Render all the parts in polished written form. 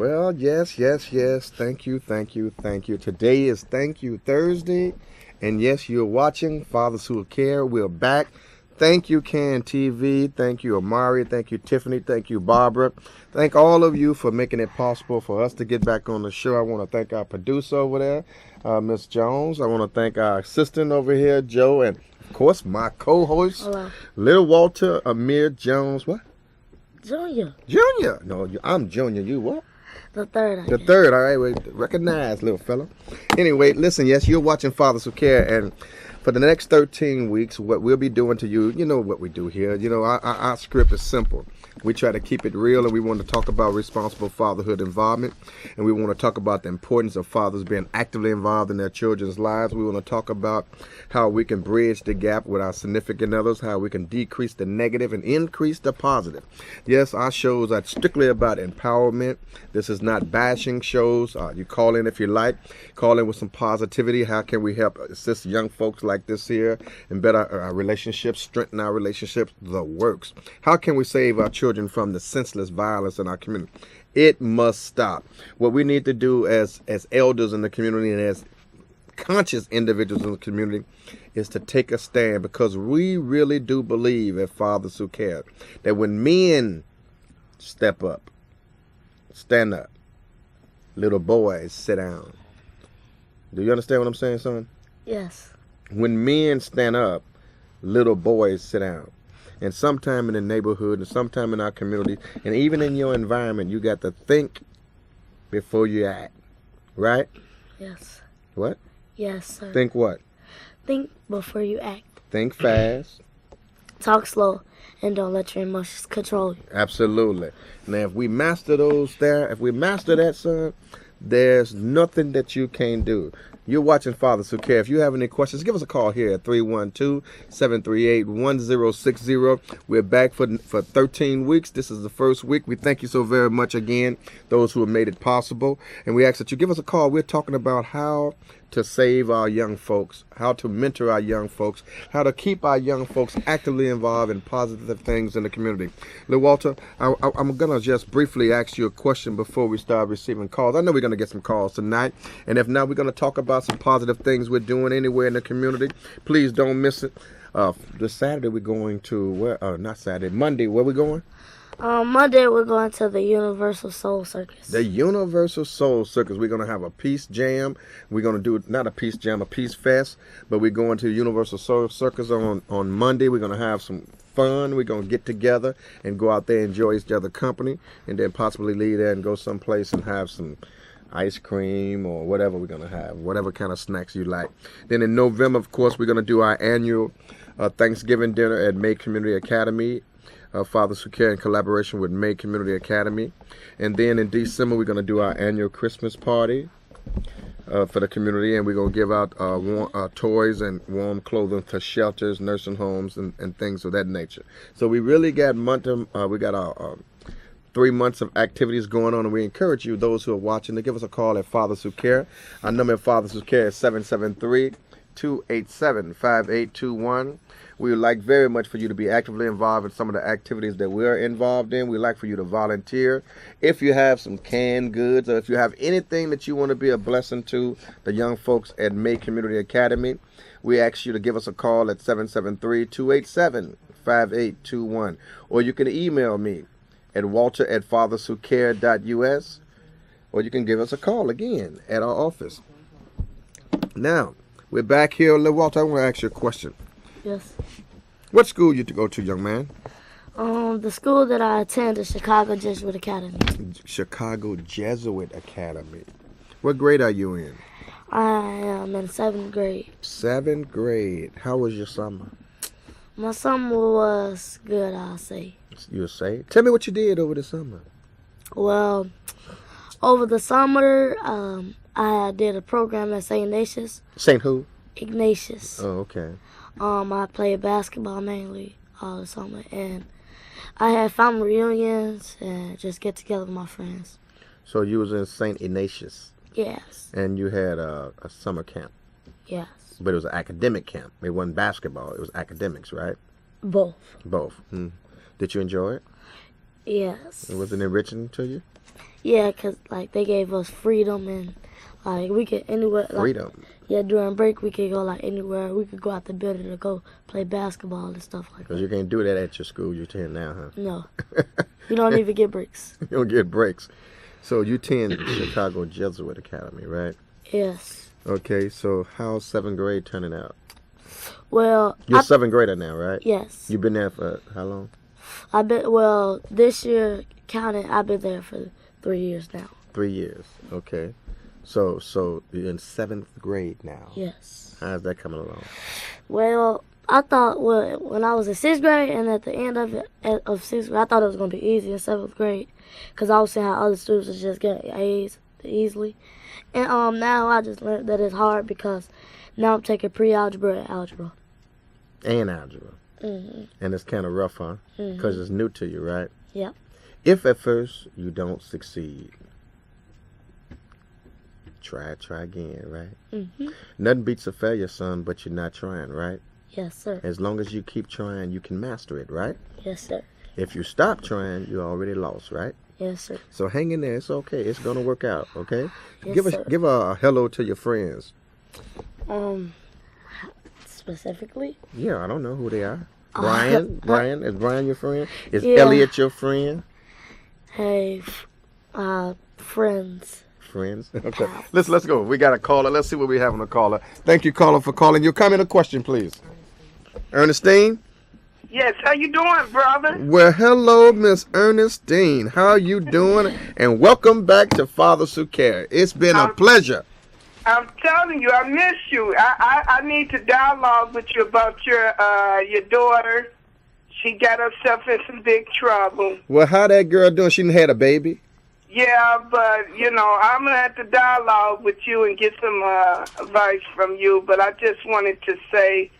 Well, yes, yes, yes. Thank you, thank you, thank you. Today is Thank You Thursday. And yes, you're watching Fathers Who Care. We're back. Thank you, Can TV. Thank you, Amari. Thank you, Tiffany. Thank you, Barbara. Thank all of you for making it possible for us to get back on the show. I want to thank our producer over there, Miss Jones. I want to thank our assistant over here, Joe. And, of course, my co-host, Hello. Little Walter Amir Jones. What? Junior. Junior. No, I'm Junior. You what? The third. The third, all right. Wait, recognize, little fella. Anyway, listen, yes, you're watching Fathers Who Care, and for the next 13 weeks, what we'll be doing to you, you know what we do here. You know, our script is simple. We try to keep it real, and we want to talk about responsible fatherhood involvement, and we want to talk about the importance of fathers being actively involved in their children's lives. We want to talk about how we can bridge the gap with our significant others, how we can decrease the negative and increase the positive. Yes, our shows are strictly about empowerment. This is not bashing shows. You call in if you like. Call in with some positivity. How can we help assist young folks like this here and better our relationships, strengthen our relationships? The works. How can we save our children from the senseless violence in our community? It must stop. What we need to do as elders in the community and as conscious individuals in the community is to take a stand, because we really do believe at Fathers Who Care that when men step up, stand up, little boys sit down. Do you understand what I'm saying, son? Yes. When men stand up, little boys sit down. And sometime in the neighborhood, and sometime in our community, and even in your environment, you got to think before you act. Right? Yes. What? Yes, sir. Think what? Think before you act. Think fast. Talk slow, and don't let your emotions control you. Absolutely. Now, if we master those there, if we master that, son, there's nothing that you can't do. You're watching Fathers Who Care. If you have any questions, give us a call here at 312-738-1060. We're back for 13 weeks. This is the first week. We thank you so very much again, those who have made it possible. And we ask that you give us a call. We're talking about how to save our young folks, how to mentor our young folks, how to keep our young folks actively involved in positive things in the community. Lil Walter, I'm going to just briefly ask you a question before we start receiving calls. I know we're going to get some calls tonight, and if not, we're going to talk about some positive things we're doing anywhere in the community. Please don't miss it. This Saturday we're going to, where? Not Saturday, Monday, where we going? Monday we're going to the Universal Soul Circus. The Universal Soul Circus. We're going to have a peace jam. We're going to do, not a peace jam, a peace fest, but we're going to Universal Soul Circus on Monday. We're going to have some fun. We're going to get together and go out there and enjoy each other's company, and then possibly leave there and go someplace and have some ice cream or whatever we're going to have, whatever kind of snacks you like. Then in November, of course, we're going to do our annual Thanksgiving dinner at May Community Academy. Fathers Who Care in collaboration with May Community Academy. And then in December, we're going to do our annual Christmas party for the community, and we're going to give out toys and warm clothing to shelters, nursing homes, and things of that nature. So we really got we got our 3 months of activities going on, and we encourage you, those who are watching, to give us a call at Fathers Who Care. Our number at Fathers Who Care is 773-287-5821. We would like very much for you to be actively involved in some of the activities that we're involved in. We'd like for you to volunteer. If you have some canned goods, or if you have anything that you want to be a blessing to the young folks at May Community Academy, we ask you to give us a call at 773-287-5821. Or you can email me at walter@fatherswhocare.us, or you can give us a call again at our office. Now, we're back here. Walter, I want to ask you a question. Yes. What school you to go to, young man? The school that I attend is Chicago Jesuit Academy. Chicago Jesuit Academy. What grade are you in? I am in 7th grade. 7th grade. How was your summer? My summer was good, I'll say. You'll say? Tell me what you did over the summer. Well, over the summer, I did a program at St. Ignatius. St. who? Ignatius. Oh, okay. I played basketball mainly all the summer, and I had family reunions and just get together with my friends. So you was in St. Ignatius? Yes. And you had a summer camp? Yes. But it was an academic camp. It wasn't basketball. It was academics, right? Both. Both. Did you enjoy it? Yes. Was it enriching to you? Yeah, because, like, they gave us freedom and, like, we could anywhere. Like, Freedom. yeah, during break, we could go, like, anywhere. We could go out the building to go play basketball and stuff like Because that. you can't do that at your school you attend now, huh? No. You don't even get breaks. You don't get breaks. So you attend Chicago Jesuit Academy, right? Yes. Okay, so how's 7th grade turning out? Well, You're a 7th grader now, right? yes. You've been there for how long? This year, counting, I've been there for 3 years now. 3 years. Okay. So you're in 7th grade now. Yes. How's that coming along? Well, I thought when I was in 6th grade and at the end of 6th grade, I thought it was going to be easy in 7th grade because I was seeing how other students was just getting A's easily. And now I just learned that it's hard because now I'm taking pre-algebra and algebra. And algebra. Mm-hmm. And it's kind of rough, huh? Because it's new to you, right? Yep. If at first you don't succeed, try again, right? Mm-hmm. Nothing beats a failure, son, but you're not trying, right? Yes, sir. As long as you keep trying, you can master it, right? Yes, sir. If you stop trying, you're already lost, right? Yes, sir. So hang in there. It's okay. It's gonna work out, okay? Yes, sir. Give a hello to your friends. Specifically? Yeah, I don't know who they are. Brian, is Brian your friend? Is Yeah. Elliot your friend? Hey, friends. Friends. Okay. Let's go. We got a caller. Let's see what we have on the caller. Thank you, caller, for calling. Your comment or question, please. Ernestine? Yes, how you doing, brother? Well, hello, Miss Ernestine. How you doing? And welcome back to Fathers Who Care. It's been a pleasure. I'm telling you, I miss you. I need to dialogue with you about your daughter. She got herself in some big trouble. Well, how that girl doing? She done had a baby? Yeah, but, I'm going to have to dialogue with you and get some advice from you. But I just wanted to say,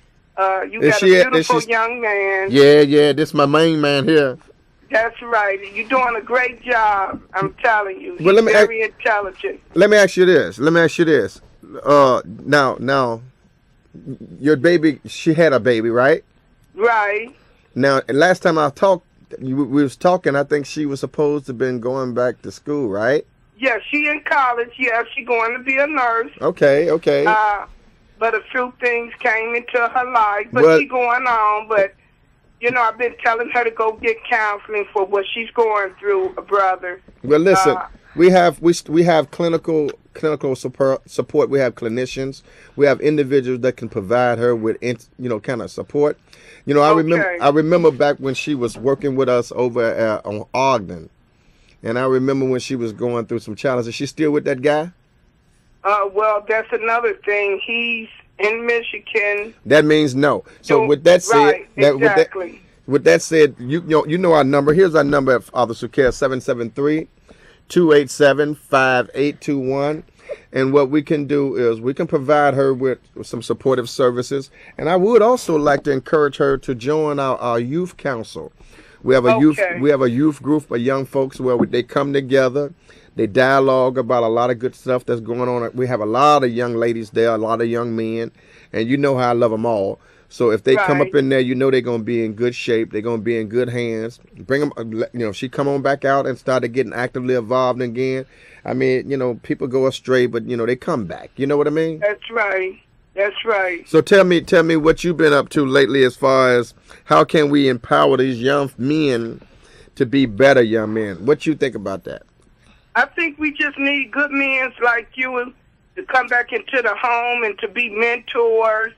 you got a beautiful young man. Yeah, this is my main man here. That's right. You're doing a great job. I'm telling you. Well, He's very intelligent. Let me ask you this. Now, your baby, she had a baby, right? Right. Now, last time I talked, we was talking, I think she was supposed to have been going back to school, right? Yeah, she in college. Yeah, she going to be a nurse. Okay. But a few things came into her life. But she going on. But, I've been telling her to go get counseling for what she's going through, brother. Well, listen, we have clinical support. We have clinicians. We have individuals that can provide her with, kind of support. I remember back when she was working with us over on Ogden, and I remember when she was going through some challenges. Is she still with that guy? Well, that's another thing. He's in Michigan. That means no. So with that said, right, exactly. With that said, you know our number. Here's our number at Fathers Who Care, 773-287-5821. And what we can do is we can provide her with some supportive services. And I would also like to encourage her to join our youth council. We have a youth group of young folks where they come together. They dialogue about a lot of good stuff that's going on. We have a lot of young ladies there, a lot of young men, and you know how I love them all. So if they come up in there, they're going to be in good shape. They're going to be in good hands. Bring them, if she come on back out and started getting actively involved again, I mean, people go astray, but, they come back. You know what I mean? That's right. That's right. So tell me what you've been up to lately as far as how can we empower these young men to be better young men? What you think about that? I think we just need good men like you to come back into the home and to be mentors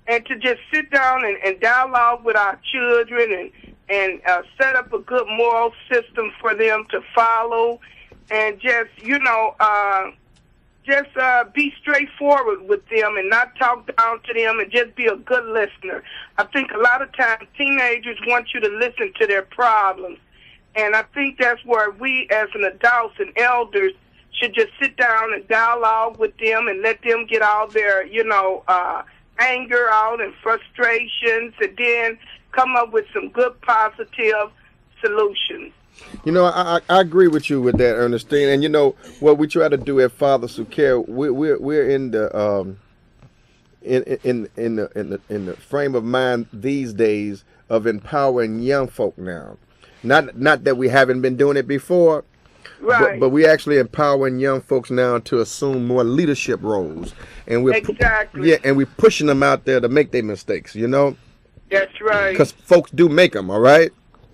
and to just sit down and dialogue with our children and set up a good moral system for them to follow and just, be straightforward with them and not talk down to them and just be a good listener. I think a lot of times teenagers want you to listen to their problems. And I think that's where we as an adults and elders should just sit down and dialogue with them and let them get all their, anger out and frustrations and then come up with some good positive solutions. I agree with you with that, Ernestine. And what we try to do at Fathers Who Care, we're in the in the frame of mind these days of empowering young folk now. Not that we haven't been doing it before, Right. but we actually empowering young folks now to assume more leadership roles, and we're Exactly. and we're pushing them out there to make their mistakes. That's right. Because folks do make them. All right.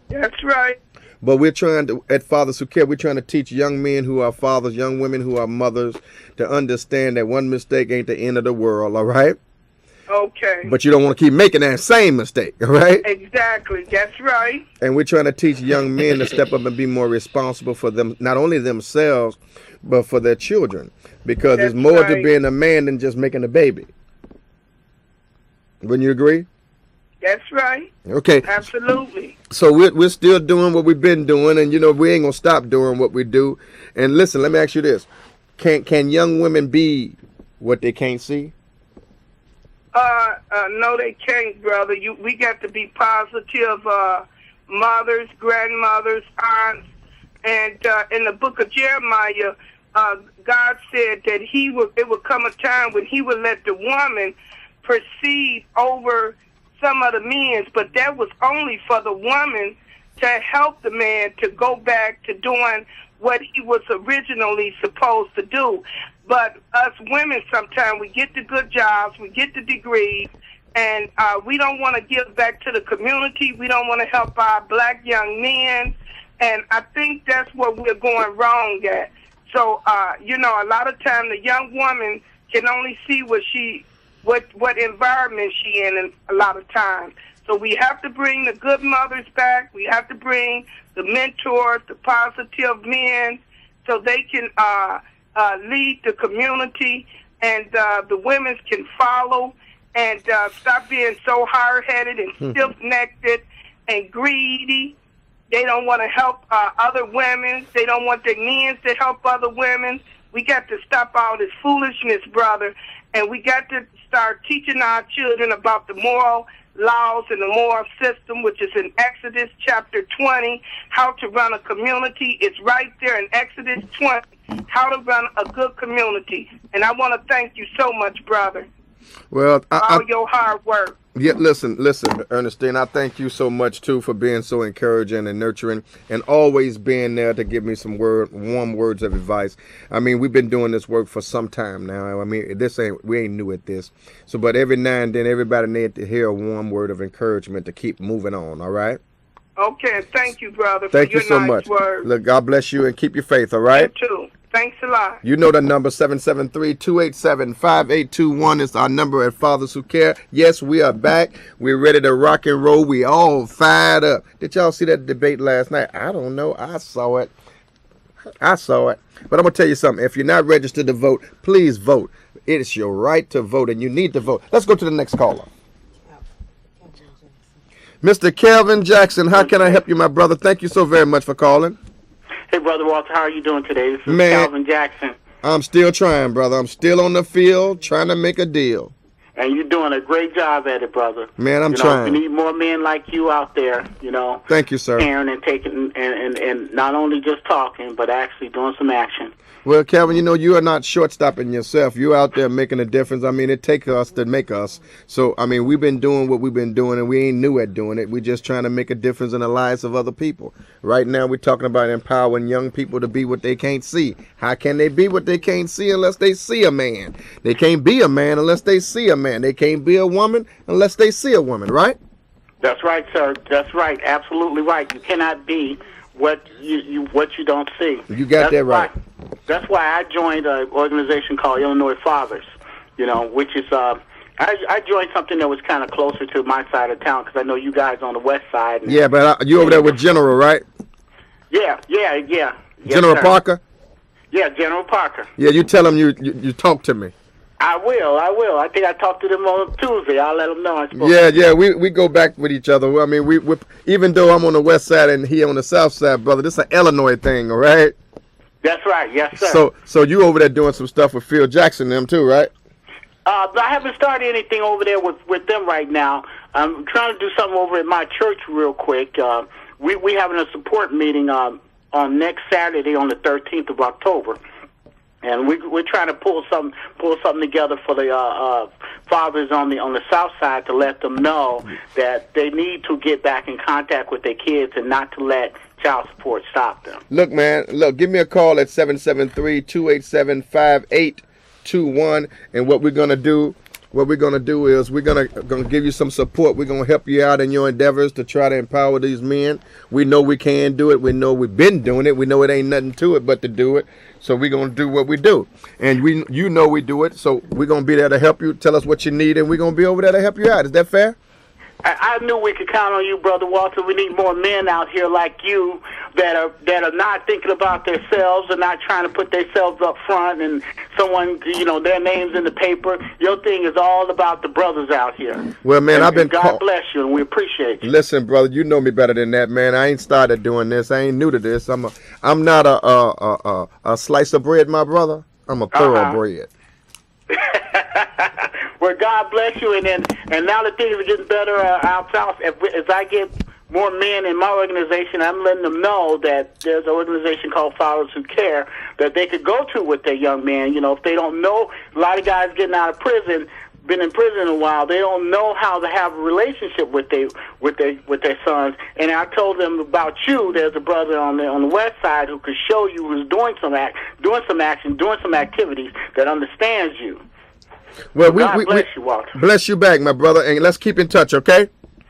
That's right. But we're trying to, at Fathers Who Care, we're trying to teach young men who are fathers, young women who are mothers, to understand that one mistake ain't the end of the world. All right. Okay. But you don't want to keep making that same mistake. All right. Exactly. That's right. And we're trying to teach young men to step up and be more responsible for them, not only themselves, but for their children. Because there's That's more to right. being a man than just making a baby. Wouldn't you agree? That's right. Okay. Absolutely. So we're still doing what we've been doing, and we ain't gonna stop doing what we do. And listen, let me ask you this: Can young women be what they can't see? No, they can't, brother. We got to be positive mothers, grandmothers, aunts, and in the book of Jeremiah, God said that it would come a time when He would let the woman proceed over some of the men, but that was only for the woman to help the man to go back to doing what he was originally supposed to do. But us women, sometimes we get the good jobs, we get the degrees, and we don't want to give back to the community. We don't want to help our black young men, and I think that's where we're going wrong at. So, a lot of time the young woman can only see what environment she in a lot of times. So we have to bring the good mothers back. We have to bring the mentors, the positive men, so they can lead the community, and the women can follow, and stop being so hard-headed and stiff-necked and greedy. They don't want to help other women. They don't want their men to help other women. We got to stop all this foolishness, brother, and we got to start teaching our children about the moral laws and the moral system, which is in Exodus chapter 20, how to run a community. It's right there in Exodus 20, how to run a good community. And I want to thank you so much, brother, Well, for all your hard work. Yeah, listen, Ernestine, I thank you so much, too, for being so encouraging and nurturing and always being there to give me some warm words of advice. I mean, we've been doing this work for some time now. I mean, we ain't new at this. So, but every now and then, everybody needs to hear a warm word of encouragement to keep moving on, all right? Okay, thank you, brother, Thank for you your so nice much. words. Look, God bless you and keep your faith, all right? You too. Thanks a lot. You know the number, 773-287-5821 is our number at Fathers Who Care. Yes, we are back. We're ready to rock and roll. We all fired up. Did y'all see that debate last night? I don't know. I saw it. But I'm going to tell you something. If you're not registered to vote, please vote. It is your right to vote, and you need to vote. Let's go to the next caller. Mr. Kelvin Jackson, how can I help you, my brother? Thank you so very much for calling. Hey, Brother Walter, how are you doing today? This is Man. Calvin Jackson. I'm still trying, brother. I'm still on the field trying to make a deal. And you're doing a great job at it, brother. Man, I'm We trying. need more men like you out there, Thank you, sir. caring and taking, and not only just talking, but actually doing some action. Well, Calvin, you are not short-stopping yourself. You're out there making a difference. I mean, it takes us to make us. So, I mean, we've been doing what we've been doing, and we ain't new at doing it. We're just trying to make a difference in the lives of other people. Right now, we're talking about empowering young people to be what they can't see. How can they be what they can't see unless they see a man? They can't be a man unless they see a man. They can't be a woman unless they see a woman, right? That's right, sir. That's right. Absolutely right. You cannot be what you don't see. You got that right. That's why I joined an organization called Illinois Fathers, which is I joined something that was kind of closer to my side of town because I know you guys on the west side. Yeah, but you over there with General, right? Yeah. Yes, General sir. Parker? Yeah, General Parker. Yeah, you tell him you talk to me. I will. I think I talked to them on Tuesday. I'll let them know. Yeah, we go back with each other. I mean, we even though I'm on the west side and he on the south side, brother, this is an Illinois thing, all right? That's right. Yes, sir. So you over there doing some stuff with Phil Jackson and them too, right? I haven't started anything over there with them right now. I'm trying to do something over at my church real quick. We having a support meeting on next Saturday on the 13th of October. And we're trying to pull something together for the fathers on the south side to let them know that they need to get back in contact with their kids and not to let child support stop them. Look, man, give me a call at 773-287-5821, and what we're gonna do is we're gonna give you some support. We're gonna help you out in your endeavors to try to empower these men. We know we can do it. We know we've been doing it. We know it ain't nothing to it but to do it. So we're gonna do what we do, and we do it. So we're gonna be there to help you. Tell us what you need, and we're gonna be over there to help you out. Is that fair? I knew we could count on you, Brother Walter. We need more men out here like you that are not thinking about themselves and not trying to put themselves up front and someone, their names in the paper. Your thing is all about the brothers out here. Well, man, God bless you, and we appreciate you. Listen, brother, you know me better than that, man. I ain't started doing this. I ain't new to this. I'm not a slice of bread, my brother. I'm a thoroughbred. Well, God bless you, and now that things are getting better out south, as I get more men in my organization, I'm letting them know that there's an organization called Fathers Who Care that they could go to with their young men. If they don't know, a lot of guys getting out of prison, been in prison a while, they don't know how to have a relationship with their sons. And I told them about you. There's a brother on the west side who could show you who's doing some activities that understands you. Well, God bless you, Walter. Bless you back, my brother, and let's keep in touch, okay?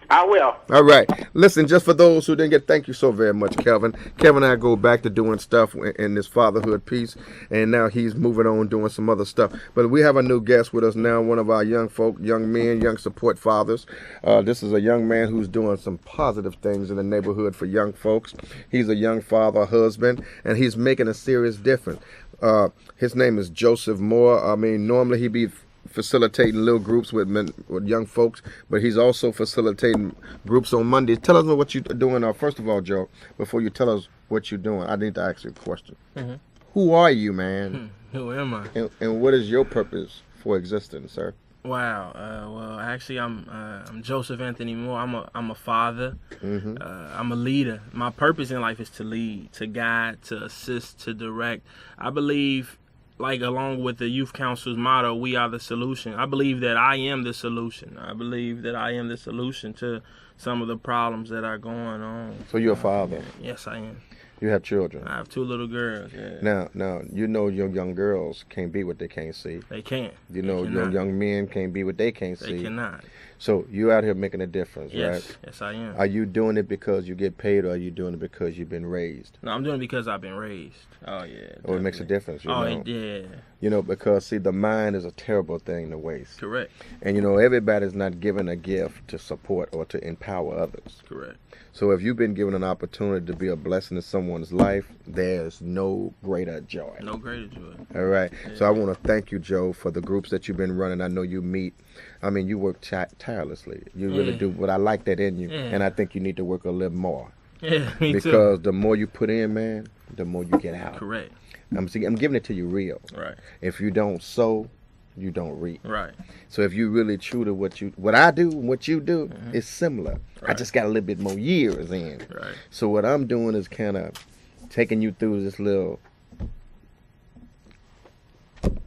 I will. All right. Listen, just for those who didn't get, thank you so very much, Kelvin. Kevin and I go back to doing stuff in this fatherhood piece, and now he's moving on doing some other stuff. But we have a new guest with us now, one of our young men, young support fathers. This is a young man who's doing some positive things in the neighborhood for young folks. He's a young father, husband, and he's making a serious difference. His name is Joseph Moore. I mean, normally he'd be facilitating little groups with young folks, but he's also facilitating groups on Mondays. Tell us what you're doing. First of all, Joe, before you tell us what you're doing, I need to ask you a question. Mm-hmm. Who are you, man? Who am I? And what is your purpose for existing, sir? Wow. Well, actually, I'm Joseph Anthony Moore. I'm a father. Mm-hmm. I'm a leader. My purpose in life is to lead, to guide, to assist, to direct. I believe, along with the Youth Council's motto, we are the solution. I believe that I am the solution. I believe that I am the solution to some of the problems that are going on. So you're a father? Yes, I am. You have children? I have 2 little girls, yeah. Now, your young girls can't be what they can't see. They can't. Your young men can't be what they can't see. They cannot. So you're out here making a difference, yes, right? Yes, I am. Are you doing it because you get paid, or are you doing it because you've been raised? No, I'm doing it because I've been raised. Oh, yeah. Definitely. It makes a difference, you know? Yeah. Because, see, the mind is a terrible thing to waste. Correct. And, everybody's not given a gift to support or to empower others. Correct. So if you've been given an opportunity to be a blessing to someone's life, there's no greater joy. No greater joy. All right. Yeah. So I want to thank you, Joe, for the groups that you've been running. I know you meet. I mean, you work tirelessly. You really do. But I like that in you. Yeah. And I think you need to work a little more. Yeah, me too. Because the more you put in, man, the more you get out. Correct. I'm giving it to you real. Right. If you don't sow, you don't reap. Right. So if you really true to what I do and what you do, mm-hmm. is similar. Right. I just got a little bit more years in. Right. So what I'm doing is kind of taking you through this little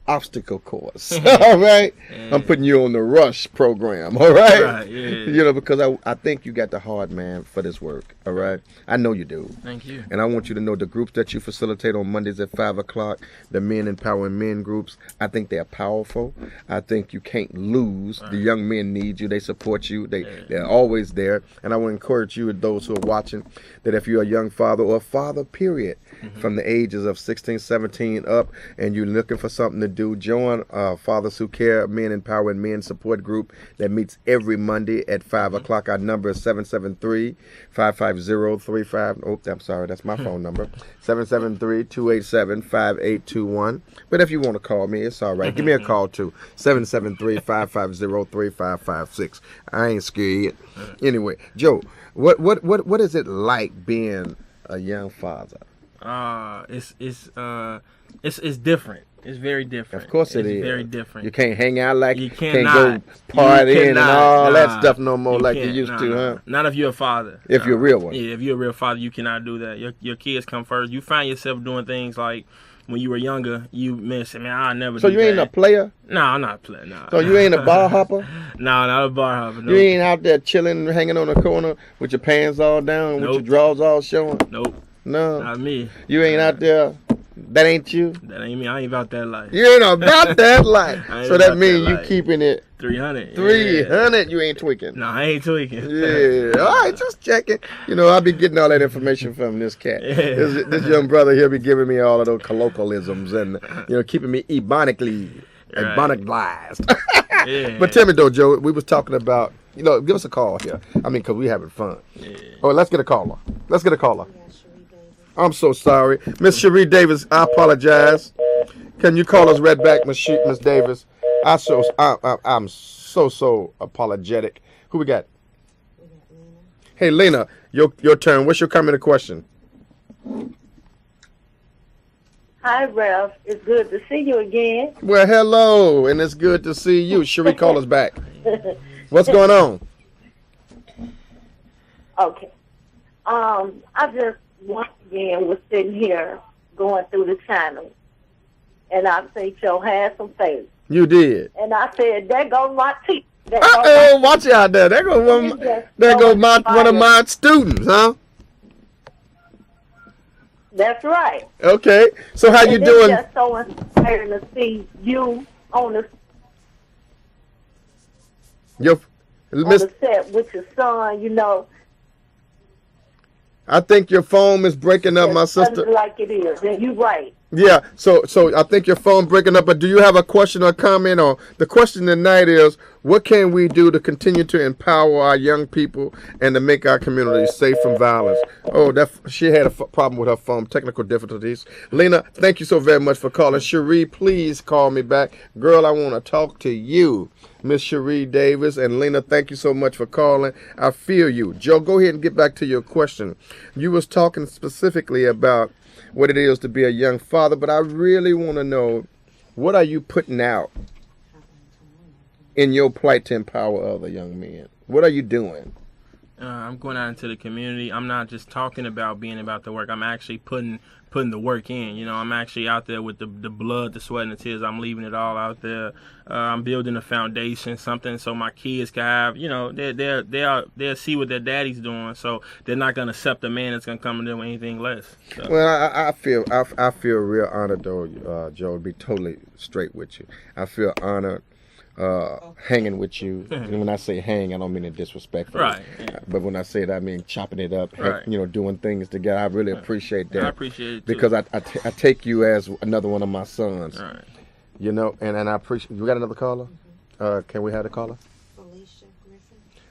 obstacle course. All right. Yeah. I'm putting you on the rush program. All right. Right. Yeah. Because I think you got the heart, man, for this work. All right. I know you do. Thank you. And I want you to know the groups that you facilitate on Mondays at 5:00, the Men Empowering Men groups. I think they're powerful. I think you can't lose. Right. The young men need you. They support you. They're always there. And I want to encourage you and those who are watching that if you're a young father or a father, period, mm-hmm. from the ages of 16, 17 up, and you're looking for something to do, join Fathers Who Care, Men Empowering Men support group that meets every Monday at 5:00. Our number is 773-550-35. Oh, I'm sorry, that's my phone number. 773-287-5821. But if you want to call me, it's all right. Give me a call too. 773-550-3556. I ain't scared. Anyway, Joe, what is it like being a young father? It's different. It's very different. Of course it is. It's very different. You can't hang out like you can't go partying and all that stuff no more like you used to, huh? Not if you're a father. If you're a real one. Yeah, if you're a real father, you cannot do that. Your kids come first. You find yourself doing things like when you were younger, you miss. I mean, I'll never. So do you ain't that. a player? No, I'm not a player. No. So you ain't a bar hopper? No, not a bar hopper. No. You ain't out there chilling, hanging on the corner with your pants all down, with your Nope. drawers all showing? Nope. No. Not me. You ain't out there. That ain't you. That ain't me. I ain't about that life. You ain't about that life. I ain't So that about means that you life. keeping it 300. 300. You ain't tweaking. No, I ain't tweaking. Yeah. All right, just checking. You know, I'll be getting all that information from this cat. Yeah. This young brother, he'll be giving me all of those colloquialisms and, keeping me ebonically, Right. ebonicalized. Yeah. But tell me though, Joe, we was talking about, give us a call here. I mean, because we having fun. Yeah. Oh, let's get a caller. I'm so sorry. Miss Cherie Davis, I apologize. Can you call us right back, Miss Davis? I'm so apologetic. Who we got? Hey, Lena, your turn. What's your comment or question? Hi, Ralph. It's good to see you again. Well, hello, and it's good to see you. Cherie, call us back. What's going on? Okay. I just once again was sitting here going through the channel, and I think Joe had some face. You did. And I said, there goes my teeth. Uh-oh, watch out there. There goes one of my students, huh? That's right. Okay. So how you And doing? It's just so inspiring to see you on the set with your son, I think your phone is breaking up, my sister. like it is. And you're right. Yeah, so I think your phone breaking up, but do you have a question or comment? Or the question tonight is, what can we do to continue to empower our young people and to make our community safe from violence? Oh, she had a problem with her phone, technical difficulties. Lena, thank you so very much for calling. Cherie, please call me back. Girl, I want to talk to you. Miss Cherie Davis and Lena, thank you so much for calling. I feel you. Joe, go ahead and get back to your question. You was talking specifically about what it is to be a young father, but I really want to know, what are you putting out in your plight to empower other young men? What are you doing? I'm going out into the community. I'm not just talking about being about the work. I'm actually putting the work in. I'm actually out there with the blood, the sweat, and the tears. I'm leaving it all out there. I'm building a foundation, something so my kids can have, they'll see what their daddy's doing. So they're not gonna accept a man that's gonna come to them with anything less. So. Well, I feel real honored though, Joe, to be totally straight with you. I feel honored. Hanging with you. And when I say hang, I don't mean it disrespectful. Right. But when I say it, I mean chopping it up, right. Doing things together. I really appreciate that. I appreciate it too. Because I take you as another one of my sons. Right. And I appreciate. You got another caller? Can we have the caller?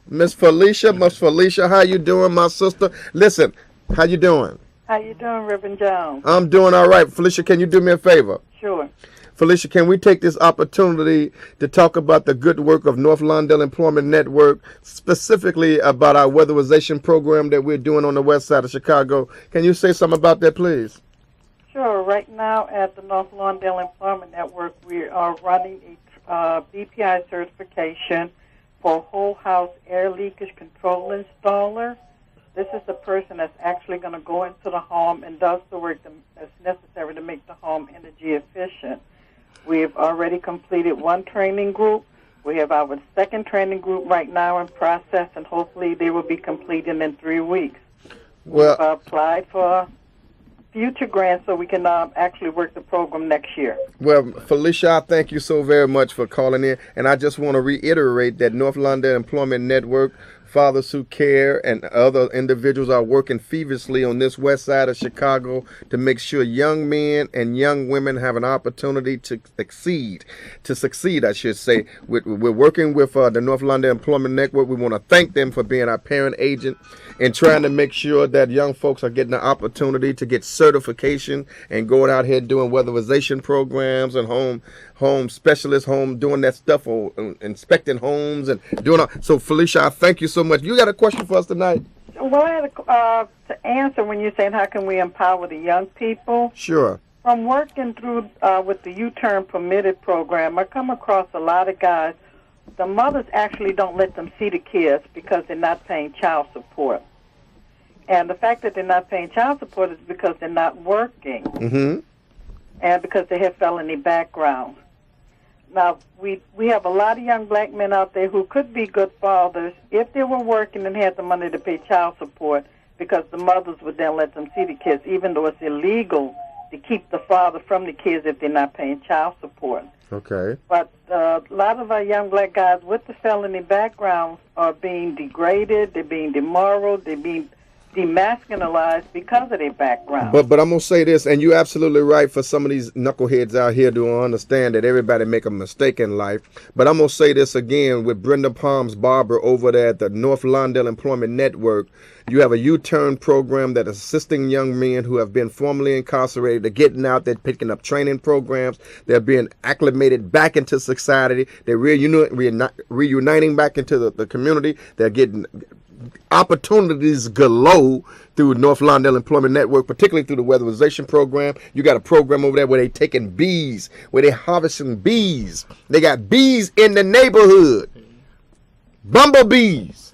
Miss Felicia, how you doing, my sister? Listen, how you doing? How you doing, Reverend Jones? I'm doing all right. Felicia, can you do me a favor? Sure. Felicia, can we take this opportunity to talk about the good work of North Lawndale Employment Network, specifically about our weatherization program that we're doing on the west side of Chicago? Can you say something about that, please? Sure. Right now at the North Lawndale Employment Network, we are running a BPI certification for whole house air leakage control installer. This is the person that's actually going to go into the home and does the work that's necessary to make the home energy efficient. We have already completed one training group. We have our second training group right now in process, and hopefully they will be completed in 3 weeks. Well, We've applied for future grants so we can actually work the program next year. Well, Felicia, I thank you so very much for calling in, and I just want to reiterate that North Lawndale Employment Network, Fathers Who Care, and other individuals are working feverishly on this west side of Chicago to make sure young men and young women have an opportunity to succeed, I should say. We're working with the North Lawndale Employment Network. We want to thank them for being our parent agent and trying to make sure that young folks are getting the opportunity to get certification and going out here doing weatherization programs and home specialists, doing that stuff, or inspecting homes and doing all. So, Felicia, I thank you so much. You got a question for us tonight? Well, I had to answer when you're saying how can we empower the young people. Sure. From working through with the U-Turn Permitted program, I come across a lot of guys. The mothers actually don't let them see the kids because they're not paying child support. And the fact that they're not paying child support is because they're not working. Mm-hmm. and because they have felony backgrounds. Now, we have a lot of young black men out there who could be good fathers if they were working and had the money to pay child support, because the mothers would then let them see the kids, even though it's illegal to keep the father from the kids if they're not paying child support. Okay. But a lot of our young black guys with the felony backgrounds are being degraded, they're being demoralized, they're being demasculinized because of their background. But I'm gonna say this, and you're absolutely right. For some of these knuckleheads out here to understand that everybody make a mistake in life. But I'm gonna say this again with Brenda Palms Barber over there at the North Lawndale Employment Network. You have a U-turn program that is assisting young men who have been formerly incarcerated. They're getting out, they're picking up training programs, they're being acclimated back into society, they're reuniting back into the community, they're getting opportunities galore through North Lawndale Employment Network, particularly through the weatherization program. You got a program over there where they taking bees, where they harvesting bees. They got bees in the neighborhood, bumblebees,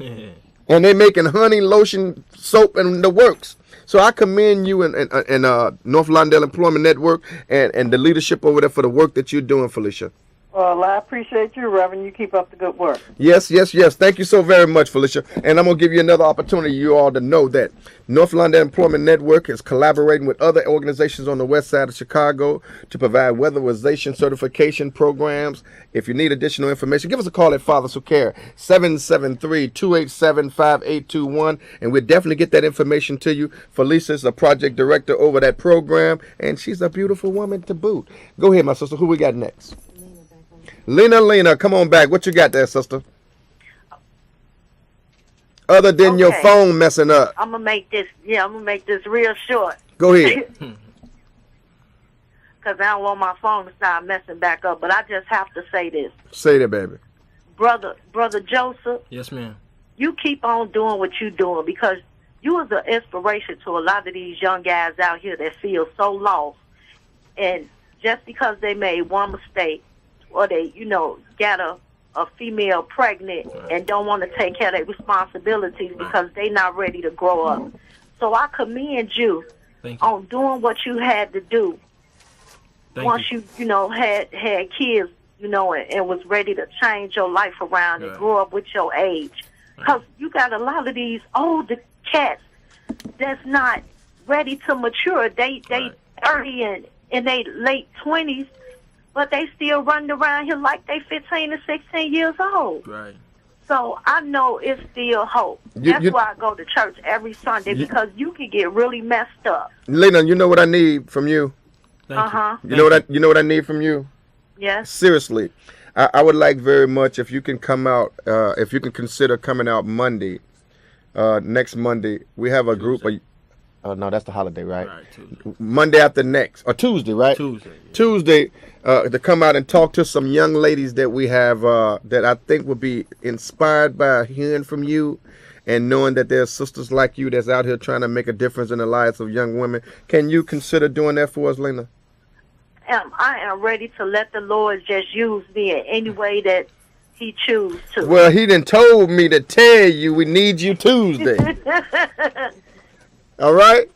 and they making honey, lotion, soap, and the works. So I commend you and North Lawndale Employment Network and the leadership over there for the work that you're doing, Felicia. Well, I appreciate you, Reverend. You keep up the good work. Yes. Thank you so very much, Felicia. And I'm going to give you another opportunity, you all, to know that North Lawndale Employment Network is collaborating with other organizations on the west side of Chicago to provide weatherization certification programs. If you need additional information, give us a call at Fathers Who Care, 773-287-5821, and we'll definitely get that information to you. Felicia's a project director over that program, and she's a beautiful woman to boot. Go ahead, my sister. Who we got next? Lena, come on back. What you got there, sister? Other than your phone messing up. I'm gonna make this real short. Go ahead. Because I don't want my phone to start messing back up. But I just have to say this. Say that, baby. Brother Joseph. Yes, ma'am. You keep on doing what you're doing, because you was an inspiration to a lot of these young guys out here that feel so lost. And just because they made one mistake, or they, got a female pregnant and don't want to take care of their responsibilities because they not ready to grow up. So I commend you on doing what you had to do. Once you had kids, and was ready to change your life around and grow up with your age. Because you got a lot of these older cats that's not ready to mature. They 30 and in their late 20s, but they still running around here like they 15 and 16 years old. Right. So I know it's still hope. That's why I go to church every Sunday, because you can get really messed up. Lena, you know what I need from you? You know what I need from you? Yes. Seriously. I would like very much if you can come out, if you can consider coming out Monday, next Monday. We have a group of... no, that's the holiday, right? Tuesday. Monday after next, or Tuesday, right? Tuesday, to come out and talk to some young ladies that we have that I think will be inspired by hearing from you and knowing that there's sisters like you that's out here trying to make a difference in the lives of young women. Can you consider doing that for us, Lena? I am ready to let the Lord just use me in any way that He chooses to. Well, He done told me to tell you we need you Tuesday. All right?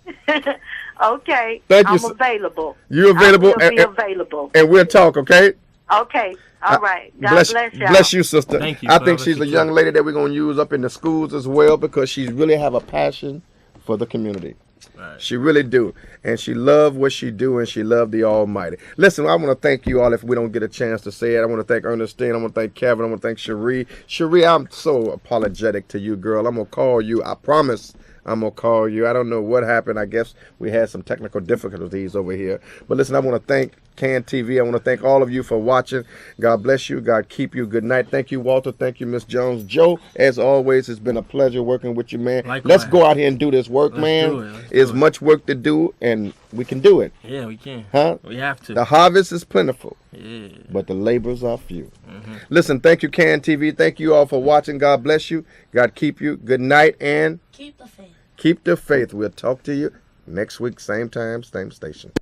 Okay. Thank you. I'm available. You available? I will be available. And we'll talk, okay? Okay. All right. God bless y'all. Bless you, sister. Thank you, I think she's a young lady that we're going to use up in the schools as well, because she really have a passion for the community. Right. She really do. And she love what she do, and she love the Almighty. Listen, I want to thank you all if we don't get a chance to say it. I want to thank Ernestine. I want to thank Kevin. I want to thank Cherie. Cherie, I'm so apologetic to you, girl. I'm going to call you. I promise I'm going to call you. I don't know what happened. I guess we had some technical difficulties over here. But listen, I want to thank CAN TV. I want to thank all of you for watching. God bless you. God keep you. Good night. Thank you, Walter. Thank you, Miss Jones. Joe, as always, it's been a pleasure working with you, man. Likewise. Let's go out here and do this work, man. There's much work to do, and we can do it. Yeah, we can. Huh? We have to. The harvest is plentiful. Yeah. But the laborers are few. Listen, thank you, CAN TV. Thank you all for watching. God bless you. God keep you. Good night, and keep the faith. Keep the faith. We'll talk to you next week, same time, same station.